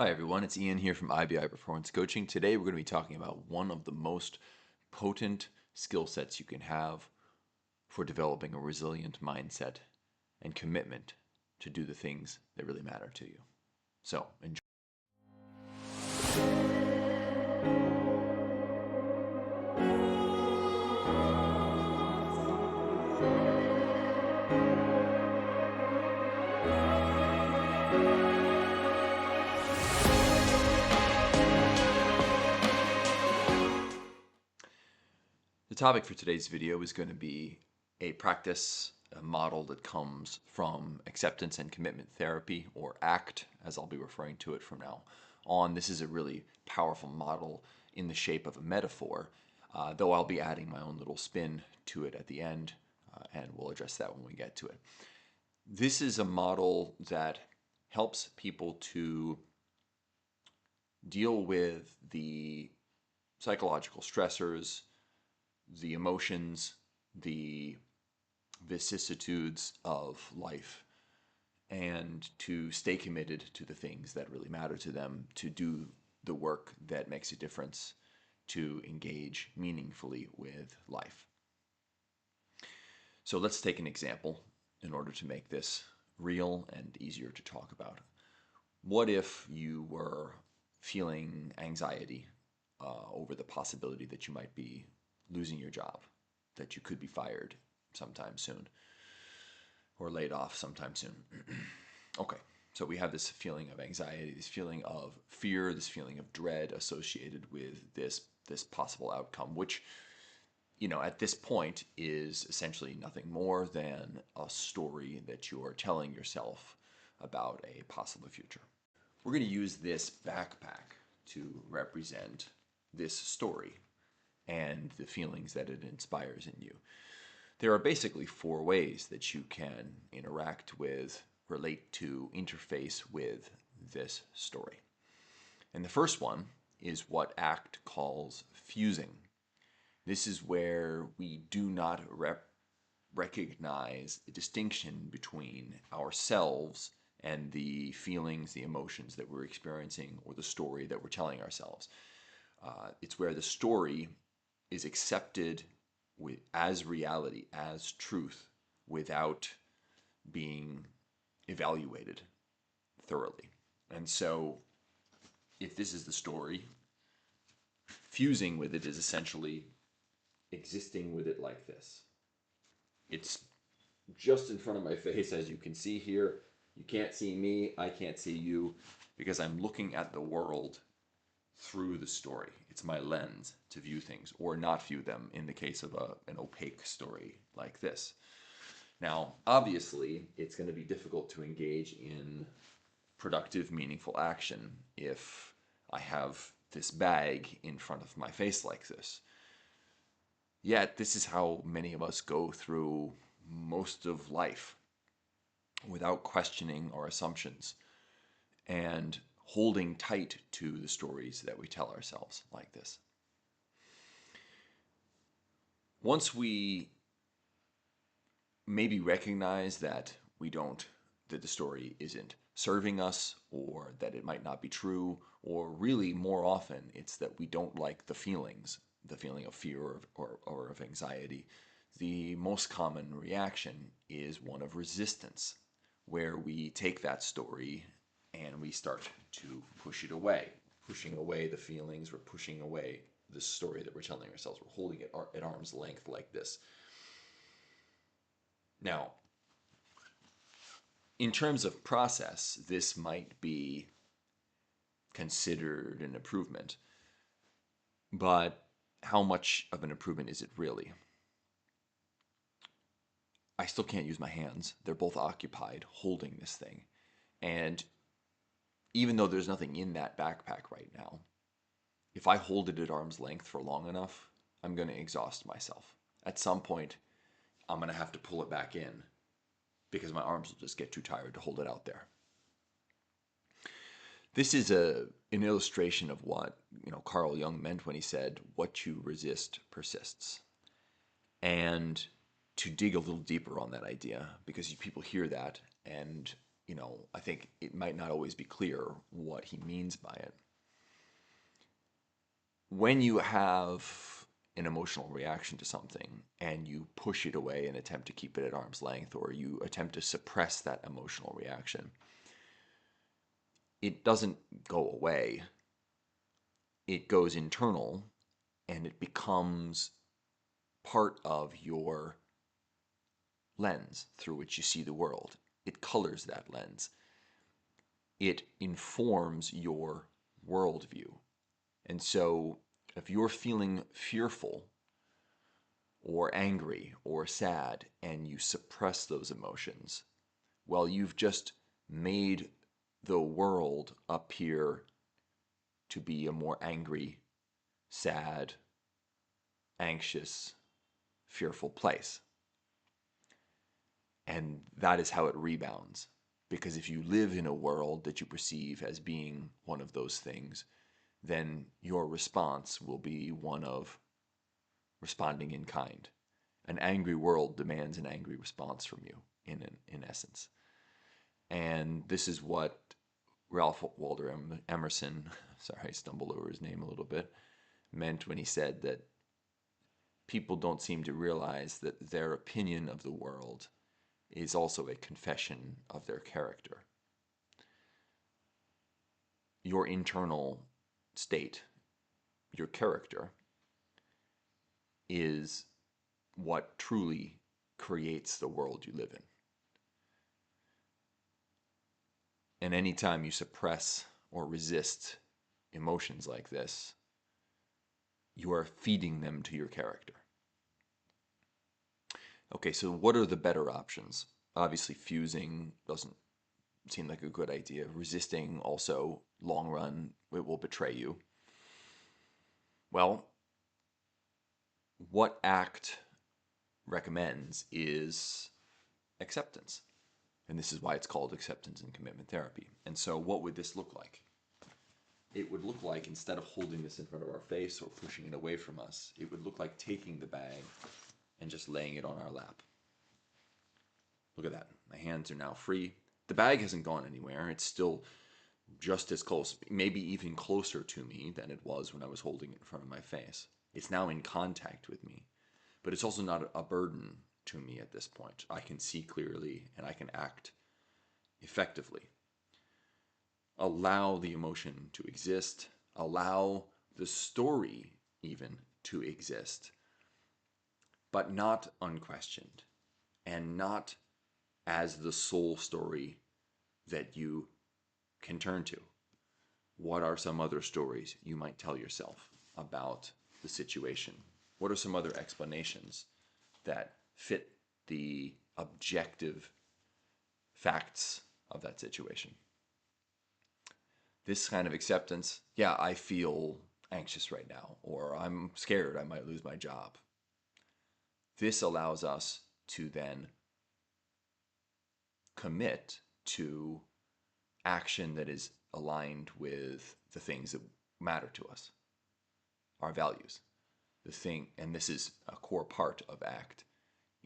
Hi everyone, it's Ian here from IBI Performance Coaching. Today we're going to be talking about one of the most potent skill sets you can have for developing a resilient mindset and commitment to do the things that really matter to you. So, enjoy. The topic for today's video is going to be a practice, a model that comes from acceptance and commitment therapy, or ACT, as I'll be referring to it from now on. This is a really powerful model in the shape of a metaphor, though I'll be adding my own little spin to it at the end, and we'll address that when we get to it. This is a model that helps people to deal with the psychological stressors, the emotions, the vicissitudes of life, and to stay committed to the things that really matter to them, to do the work that makes a difference, to engage meaningfully with life. So let's take an example in order to make this real and easier to talk about. What if you were feeling anxiety over the possibility that you might be losing your job, that you could be fired sometime soon or laid off sometime soon? Okay, so we have this feeling of anxiety, this feeling of fear, this feeling of dread associated with this possible outcome, which, at this point is essentially nothing more than a story that you are telling yourself about a possible future. We're going to use this backpack to represent this story and the feelings that it inspires in you. There are basically four ways that you can interact with, relate to, interface with this story. And the first one is what ACT calls fusing. This is where we do not recognize the distinction between ourselves and the feelings, the emotions that we're experiencing, or the story that we're telling ourselves. It's where the story is accepted as reality, as truth, without being evaluated thoroughly. And so, if this is the story, fusing with it is essentially existing with it like this. It's just in front of my face, as you can see here. You can't see me, I can't see you, because I'm looking at the world through the story. It's my lens to view things or not view them in the case of an opaque story like this. Now, obviously, it's going to be difficult to engage in productive, meaningful action if I have this bag in front of my face like this. Yet, this is how many of us go through most of life without questioning our assumptions and holding tight to the stories that we tell ourselves like this. Once we maybe recognize that that the story isn't serving us, or that it might not be true, or really more often it's that we don't like the feelings, the feeling of fear or of anxiety, the most common reaction is one of resistance, where we take that story and we start to push it away, pushing away the feelings, we're pushing away the story that we're telling ourselves, we're holding it at arm's length like this. Now, in terms of process, this might be considered an improvement, but how much of an improvement is it really? I still can't use my hands. They're both occupied holding this thing. And even though there's nothing in that backpack right now, if I hold it at arm's length for long enough, I'm going to exhaust myself. At some point, I'm going to have to pull it back in because my arms will just get too tired to hold it out there. This is an illustration of what Carl Jung meant when he said, "What you resist persists." And to dig a little deeper on that idea, because people hear that and I think it might not always be clear what he means by it. When you have an emotional reaction to something and you push it away and attempt to keep it at arm's length, or you attempt to suppress that emotional reaction, it doesn't go away. It goes internal and it becomes part of your lens through which you see the world. It colors that lens. It informs your worldview. And so if you're feeling fearful or angry or sad and you suppress those emotions, well, you've just made the world appear to be a more angry, sad, anxious, fearful place. And that is how it rebounds. Because if you live in a world that you perceive as being one of those things, then your response will be one of responding in kind. An angry world demands an angry response from you, in essence. And this is what Ralph Waldo Emerson, sorry, I stumbled over his name a little bit, meant when he said that people don't seem to realize that their opinion of the world is also a confession of their character. Your internal state, your character, is what truly creates the world you live in. And anytime you suppress or resist emotions like this, you are feeding them to your character. Okay, so what are the better options? Obviously, fusing doesn't seem like a good idea. Resisting also, long run, it will betray you. Well, what ACT recommends is acceptance. And this is why it's called acceptance and commitment therapy. And so what would this look like? It would look like, instead of holding this in front of our face or pushing it away from us, it would look like taking the bag and just laying it on our lap. Look at that. My hands are now free. The bag hasn't gone anywhere. It's still just as close, maybe even closer to me than it was when I was holding it in front of my face. It's now in contact with me, but it's also not a burden to me at this point. I can see clearly and I can act effectively. Allow the emotion to exist. Allow the story even to exist, but not unquestioned and not as the sole story that you can turn to. What are some other stories you might tell yourself about the situation? What are some other explanations that fit the objective facts of that situation? This kind of acceptance, yeah, I feel anxious right now, or I'm scared I might lose my job. This allows us to then commit to action that is aligned with the things that matter to us, our values. The thing, and this is a core part of ACT,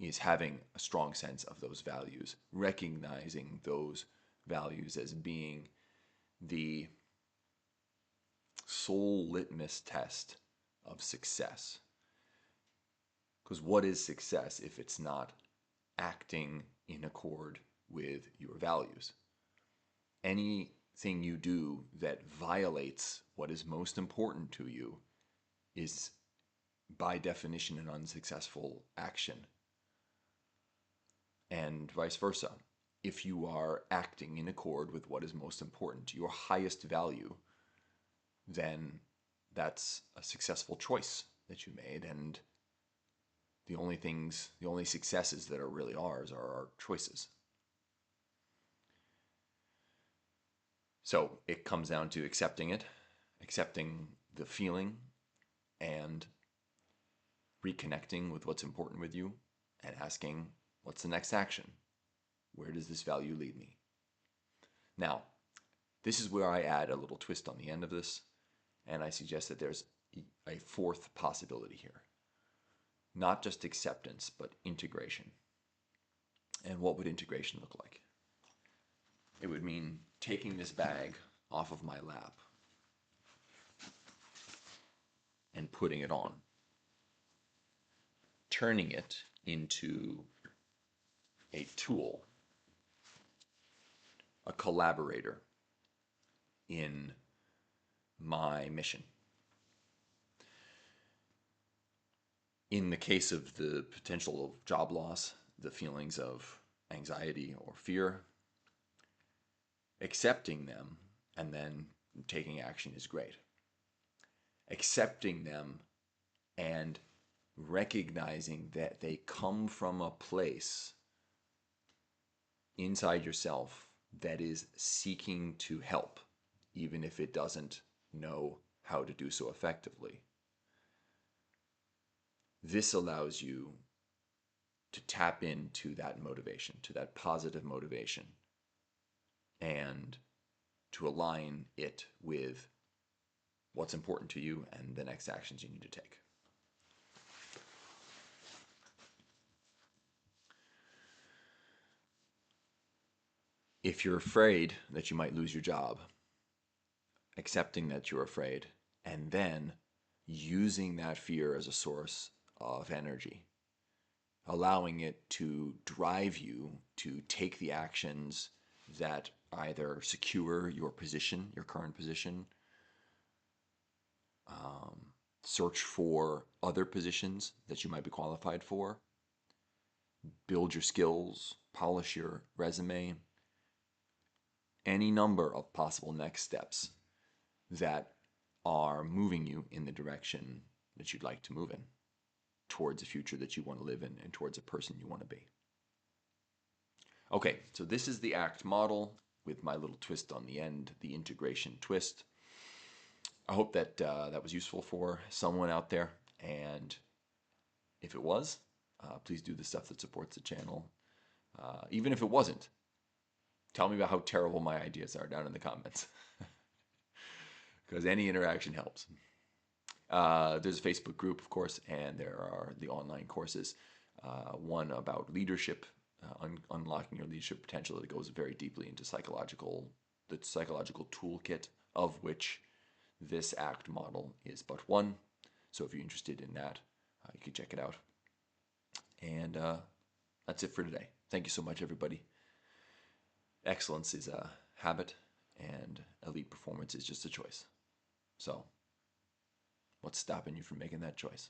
is having a strong sense of those values, recognizing those values as being the sole litmus test of success. Because what is success if it's not acting in accord with your values? Anything you do that violates what is most important to you is, by definition, an unsuccessful action. And vice versa. If you are acting in accord with what is most important to your highest value, then that's a successful choice that you made. And the only successes that are really ours are our choices. So it comes down to accepting it, accepting the feeling, and reconnecting with what's important with you, and asking, what's the next action? Where does this value lead me? Now, this is where I add a little twist on the end of this, and I suggest that there's a fourth possibility here. Not just acceptance, but integration. And what would integration look like? it would mean taking this bag off of my lap and putting it on, turning it into a tool, a collaborator in my mission. In the case of the potential of job loss, the feelings of anxiety or fear, accepting them and then taking action is great. Accepting them and recognizing that they come from a place inside yourself that is seeking to help, even if it doesn't know how to do so effectively. This allows you to tap into that motivation, to that positive motivation, and to align it with what's important to you and the next actions you need to take. If you're afraid that you might lose your job, accepting that you're afraid, and then using that fear as a source of energy, allowing it to drive you to take the actions that either secure your position, your current position, search for other positions that you might be qualified for, build your skills, polish your resume, any number of possible next steps that are moving you in the direction that you'd like to move in, towards a future that you want to live in, and towards a person you want to be. Okay, so this is the ACT model with my little twist on the end, the integration twist. I hope that that was useful for someone out there, and if it was, please do the stuff that supports the channel. Even if it wasn't, tell me about how terrible my ideas are down in the comments, because any interaction helps. There's a Facebook group, of course, and there are the online courses. One about leadership, unlocking your leadership potential, that goes very deeply into the psychological toolkit, of which this ACT model is but one. So if you're interested in that, you can check it out. And that's it for today. Thank you so much, everybody. Excellence is a habit, and elite performance is just a choice. So what's stopping you from making that choice?